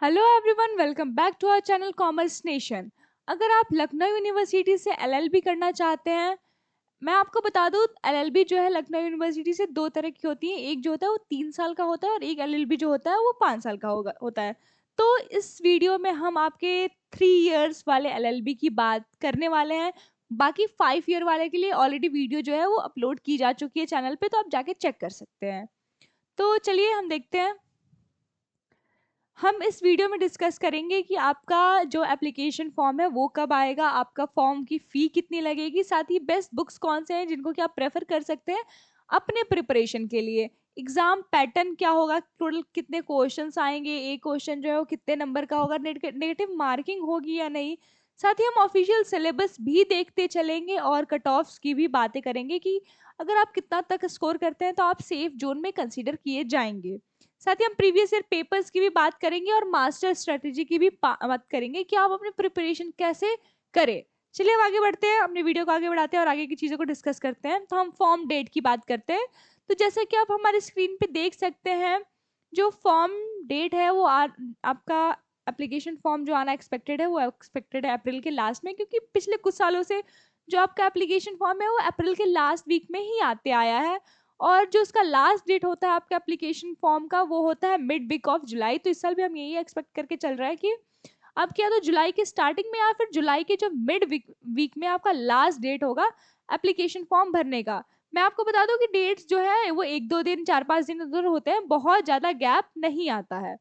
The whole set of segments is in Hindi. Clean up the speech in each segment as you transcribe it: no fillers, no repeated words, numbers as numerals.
Hello everyone, welcome back to our channel commerce nation. अगर आप लखनऊ यूनिवर्सिटी से एलएलबी करना चाहते हैं, मैं आपको बता दूं एलएलबी जो है लखनऊ यूनिवर्सिटी से दो तरह की होती है। एक जो होता है वो 3 साल का होता है और एक एलएलबी जो होता है वो 5 साल का होता है। तो इस वीडियो में हम आपके 3 इयर्स वाले एलएलबी की बात करने वाले हैं। बाकी 5 ईयर वाले के लिए ऑलरेडी वीडियो जो है वो अपलोड की जा चुकी है चैनल पे, तो आप जाके चेक कर सकते हैं। तो चलिए हम देखते हैं। हम इस वीडियो में डिस्कस करेंगे कि आपका जो एप्लीकेशन फॉर्म है वो कब आएगा, आपका फॉर्म की फ़ी कितनी लगेगी, साथ ही बेस्ट बुक्स कौन से हैं जिनको कि आप प्रेफर कर सकते हैं अपने प्रिपरेशन के लिए। एग्जाम पैटर्न क्या होगा, टोटल कितने क्वेश्चंस आएंगे, एक क्वेश्चन जो है वो कितने नंबर का होगा, नेगेटिव मार्किंग होगी या नहीं। साथ ही हम ऑफिशियल सिलेबस भी देखते चलेंगे और कट ऑफ्स की भी बातें करेंगे कि अगर आप कितना तक स्कोर करते हैं तो आप सेफ जोन में कंसीडर किए जाएंगे। साथ ही हम प्रीवियस ईयर पेपर्स की भी बात करेंगे और मास्टर स्ट्रेटेजी की भी बात करेंगे कि आप अपनी प्रिपरेशन कैसे करें। चलिए हम आगे बढ़ते हैं, अपने वीडियो को आगे बढ़ाते हैं और आगे की चीज़ों को डिस्कस करते हैं। तो हम फॉर्म डेट की बात करते हैं। तो जैसे कि आप हमारी स्क्रीन पे देख सकते हैं, जो फॉर्म डेट है वो आपका एप्लीकेशन फॉर्म जो आना एक्सपेक्टेड है वो एक्सपेक्टेड है अप्रैल के लास्ट में, क्योंकि पिछले कुछ सालों से जो आपका एप्लीकेशन फॉर्म है वो अप्रैल के लास्ट वीक में ही आते आया है। और जो उसका लास्ट डेट होता है आपके एप्लीकेशन फॉर्म का वो होता है मिड वीक ऑफ जुलाई। तो इस साल भी हम यही एक्सपेक्ट करके चल रहा है कि आपके या तो जुलाई के स्टार्टिंग में या फिर जुलाई के जो मिड वीक में आपका लास्ट डेट होगा एप्लीकेशन फॉर्म भरने का। मैं आपको बता दूं कि डेट्स जो है वो 1-2 दिन 4-5 दिन उधर होते हैं, बहुत ज़्यादा गैप नहीं आता है।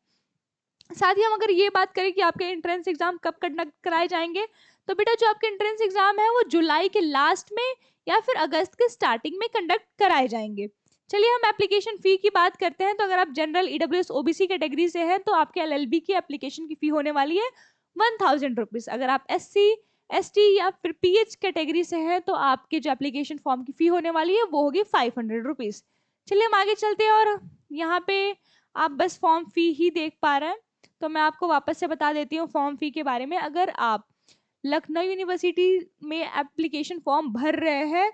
साथ ही हम अगर ये बात करें कि आपके एंट्रेंस एग्जाम कब कंडक्ट कराए जाएंगे, तो बेटा जो आपके एंट्रेंस एग्जाम है वो जुलाई के लास्ट में या फिर अगस्त के स्टार्टिंग में कंडक्ट कराए जाएंगे। चलिए हम एप्लीकेशन फी की बात करते हैं। तो अगर आप जनरल ईडब्ल्यूएस ओबीसी कैटेगरी से हैं तो आपके एलएलबी की एप्लीकेशन की फी होने वाली है 1000 रुपीज। अगर आप एससी एसटी या फिर पीएच कैटेगरी से हैं तो आपके जो एप्लीकेशन फॉर्म की फी होने वाली है वो होगी 500 रुपीज। चलिए हम आगे चलते हैं और यहाँ पे आप बस फॉर्म फी ही देख पा रहे हैं। तो मैं आपको वापस से बता देती हूँ फॉर्म फी के बारे में। अगर आप लखनऊ यूनिवर्सिटी में एप्लीकेशन फॉर्म भर रहे हैं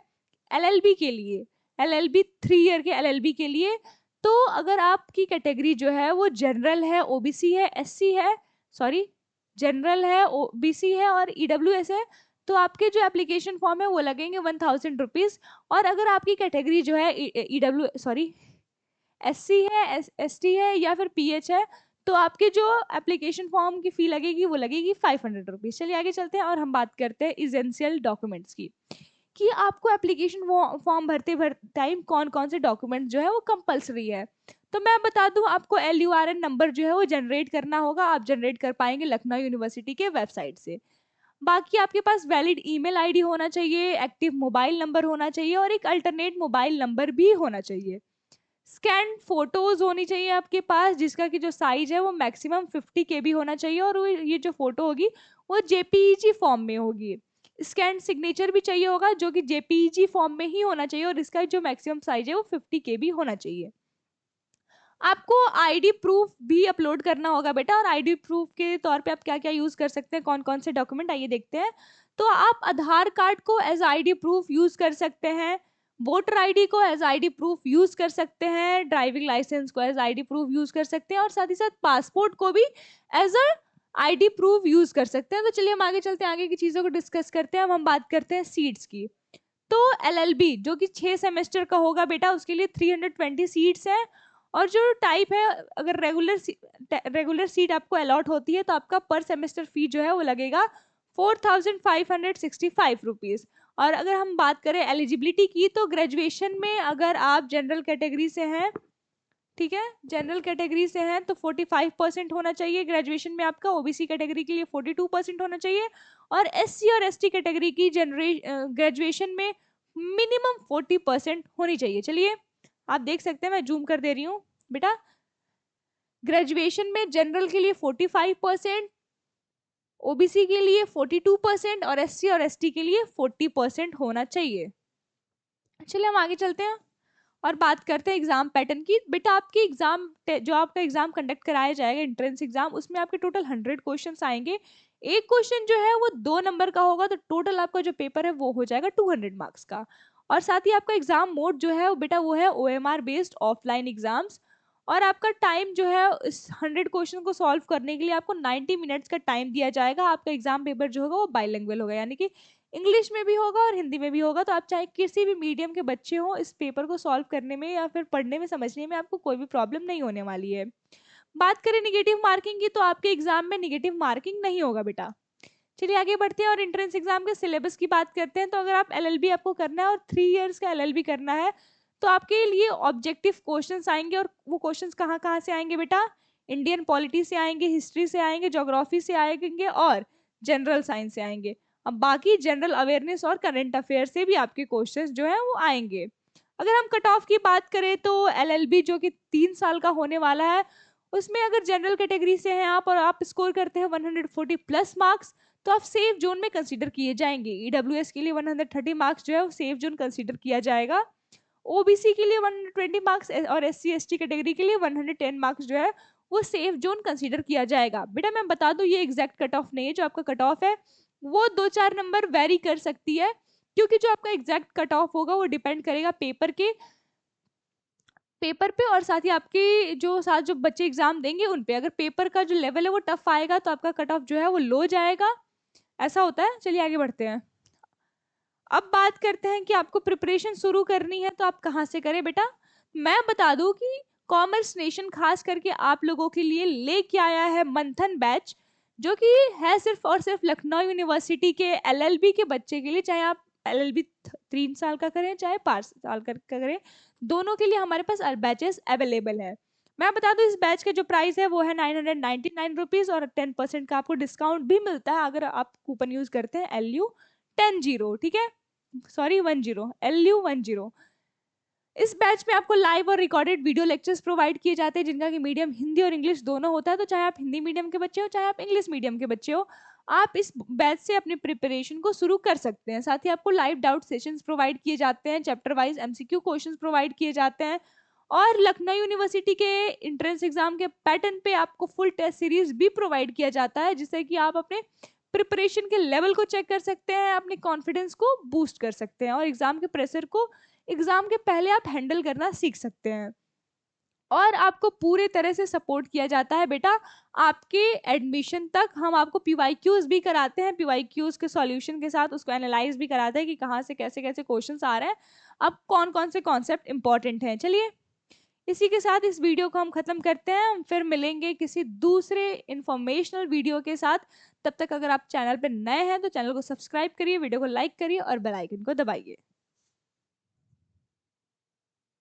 एलएलबी के लिए, एलएलबी 3 ईयर के एलएलबी के लिए, तो अगर आपकी कैटेगरी जो है वो जनरल है, ओबीसी है, एससी है, सॉरी जनरल है, ओबीसी है और ईडब्ल्यूएस है, तो आपके जो एप्लीकेशन फॉर्म है वो लगेंगे 1000 रुपीज। और अगर आपकी कैटेगरी जो है ईडब्ल्यू सॉरी एससी है, एसटी है या फिर पीएच है, तो आपके जो एप्लीकेशन फॉर्म की फी लगेगी वो लगेगी 500 रुपीज। चलिए आगे चलते हैं और हम बात करते हैं इसेंशियल डॉक्यूमेंट्स की, कि आपको एप्लीकेशन फॉर्म भरते टाइम कौन कौन से डॉक्यूमेंट जो है वो कंपलसरी है। तो मैं बता दूं, आपको LURN नंबर जो है वो जनरेट करना होगा। आप जनरेट कर पाएंगे लखनऊ यूनिवर्सिटी के वेबसाइट से। बाकी आपके पास वैलिड ईमेल आईडी होना चाहिए, एक्टिव मोबाइल नंबर होना चाहिए और एक अल्टरनेट मोबाइल नंबर भी होना चाहिए। स्कैन फोटोज होनी चाहिए आपके पास, जिसका कि जो साइज है वो मैक्सिमम 50 KB होना चाहिए और ये जो फोटो होगी वो JPEG फॉर्म में होगी। स्कैन सिग्नेचर भी चाहिए होगा जो कि JPEG फॉर्म में ही होना चाहिए और इसका जो मैक्सिमम साइज है वो 50 KB होना चाहिए। आपको आईडी प्रूफ भी अपलोड करना होगा बेटा, और आईडी प्रूफ के तौर पे आप क्या क्या यूज कर सकते हैं, कौन कौन से डॉक्यूमेंट, आइए देखते हैं। तो आप आधार कार्ड को एज आईडी प्रूफ यूज कर सकते हैं, वोटर आईडी को एज आईडी प्रूफ यूज कर सकते हैं, ड्राइविंग लाइसेंस को एज आईडी प्रूफ यूज कर सकते हैं और साथ ही साथ पासपोर्ट को भी as a ID proof use कर सकते हैं। तो चलिए हम आगे चलते हैं, आगे की चीजों को डिस्कस करते हैं। अब हम बात करते हैं सीट्स की। तो एलएलबी जो कि 6 सेमेस्टर का होगा बेटा, उसके लिए 320 सीट्स हैं। और जो टाइप है, अगर रेगुलर सीट आपको अलॉट होती है तो आपका पर सेमेस्टर फी जो है वो लगेगा 4565 रुपीज। और अगर हम बात करें एलिजिबिलिटी की, तो ग्रेजुएशन में अगर आप जनरल कैटेगरी से हैं, ठीक है, जनरल कैटेगरी से हैं तो 45% होना चाहिए ग्रेजुएशन में आपका, ओबीसी कैटेगरी के लिए 42% होना चाहिए और एससी और एसटी कैटेगरी की ग्रेजुएशन में मिनिमम 40% होनी चाहिए। चलिए आप देख सकते हैं, मैं जूम कर दे रही हूँ बेटा। ग्रेजुएशन में जनरल के लिए 45%, ओबीसी के लिए 42% और एससी और एसटी के लिए 40% होना चाहिए। चलिए हम आगे चलते हैं और बात करते हैं एग्जाम पैटर्न की। बेटा आपकी एग्जाम जो आपका एग्जाम कंडक्ट कराया जाएगा एंट्रेंस एग्जाम, उसमें आपके टोटल 100 क्वेश्चंस आएंगे। एक क्वेश्चन जो है वो 2 नंबर का होगा, तो टोटल आपका जो पेपर है वो हो जाएगा 200 मार्क्स का। और साथ ही आपका एग्जाम मोड जो है वो बेटा वो है OMR बेस्ड ऑफलाइन एग्जाम्स। और आपका टाइम जो है इस 100 क्वेश्चन को सॉल्व करने के लिए आपको 90 मिनट्स का टाइम दिया जाएगा। आपका एग्जाम पेपर जो होगा वो बाइलिंगुअल होगा, यानी कि इंग्लिश में भी होगा और हिंदी में भी होगा। तो आप चाहे किसी भी मीडियम के बच्चे हो, इस पेपर को सॉल्व करने में या फिर पढ़ने में समझने में आपको कोई भी प्रॉब्लम नहीं होने वाली है। बात करें निगेटिव मार्किंग की, तो आपके एग्जाम में निगेटिव मार्किंग नहीं होगा बेटा। चलिए आगे बढ़ते हैं और एंट्रेंस एग्जाम के सिलेबस की बात करते हैं। तो अगर आप एलएलबी आपको करना है और 3 इयर्स का एलएलबी करना है, तो आपके लिए ऑब्जेक्टिव क्वेश्चंस आएंगे। और वो क्वेश्चंस कहाँ कहाँ से आएंगे बेटा? इंडियन पॉलिटी से आएंगे, हिस्ट्री से आएंगे, ज्योग्राफी से आएंगे और जनरल साइंस से आएंगे। अब बाकी जनरल अवेयरनेस और करंट अफेयर से भी आपके क्वेश्चंस जो है वो आएंगे। अगर हम कट ऑफ की बात करें तो एलएलबी जो कि 3 साल का होने वाला है, उसमें अगर जनरल कैटेगरी से हैं आप और आप स्कोर करते हैं 140 प्लस मार्क्स, तो आप सेफ जोन में कंसीडर किए जाएंगे। ईडब्ल्यूएस के लिए 130 मार्क्स जो है वो सेफ जोन कंसीडर किया जाएगा। ओबीसी के लिए 120 मार्क्स और एससी एसटी कैटेगरी के लिए 110 मार्क्स जो है वो सेफ जोन कंसीडर किया जाएगा। बेटा मैं बता दूं, ये एग्जैक्ट कट ऑफ नहीं है। जो आपका कट ऑफ है वो 2-4 नंबर वेरी कर सकती है, क्योंकि जो आपका एग्जैक्ट कट ऑफ होगा वो डिपेंड करेगा पेपर पे और साथ ही आपके जो साथ जो बच्चे एग्जाम देंगे उन पे। अगर पेपर का जो लेवल है वो टफ आएगा तो आपका कट ऑफ जो है वो लो जाएगा, ऐसा होता है। चलिए आगे बढ़ते हैं। अब बात करते हैं कि आपको प्रिपरेशन शुरू करनी है तो आप कहाँ से करें बेटा। मैं बता दूं कि कॉमर्स नेशन खास करके आप लोगों के लिए लेके आया है मंथन बैच, जो कि है सिर्फ और सिर्फ लखनऊ यूनिवर्सिटी के एलएलबी के बच्चे के लिए। चाहे आप एलएलबी 3 साल का करें चाहे 5 साल का करें, दोनों के लिए हमारे पास बैचेस अवेलेबल है। मैं बता दूं इस बैच का जो प्राइस है वो है 999 रुपीज और 10% का आपको डिस्काउंट भी मिलता है अगर आप कूपन यूज करते हैं LU10, ठीक है, सॉरी 10, LU10। इस बैच में आपको लाइव और रिकॉर्डेड वीडियो लेक्चर्स प्रोवाइड किए जाते हैं, जिनका कि मीडियम हिंदी और इंग्लिश दोनों होता है। तो चाहे आप हिंदी मीडियम के बच्चे हो चाहे आप इंग्लिश मीडियम के बच्चे हो, आप इस बैच से अपनी प्रिपरेशन को शुरू कर सकते हैं। साथ ही आपको लाइव डाउट सेशंस प्रोवाइड किए जाते हैं, chapter wise MCQ questions provide किए जाते हैं और लखनऊ यूनिवर्सिटी के एंट्रेंस एग्जाम के पैटर्न पे आपको फुल टेस्ट सीरीज भी प्रोवाइड किया जाता है, जिससे कि आप अपने प्रिपरेशन के लेवल को चेक कर सकते हैं, अपने कॉन्फिडेंस को बूस्ट कर सकते हैं और एग्जाम के प्रेशर को एग्जाम के पहले आप हैंडल करना सीख सकते हैं। और आपको पूरे तरह से सपोर्ट किया जाता है बेटा। आपके एडमिशन तक हम आपको PYQs भी कराते हैं, PYQs के सॉल्यूशन के साथ उसको एनालाइज भी कराते हैं कि कहाँ से कैसे कैसे क्वेश्चंस आ रहे हैं, अब कौन कौन से कॉन्सेप्ट इंपॉर्टेंट हैं। चलिए इसी के साथ इस वीडियो को हम खत्म करते हैं, फिर मिलेंगे किसी दूसरे इंफॉर्मेशनल वीडियो के साथ। तब तक अगर आप चैनल पर नए हैं तो चैनल को सब्सक्राइब करिए, वीडियो को लाइक करिए और बेल आइकन को दबाइए।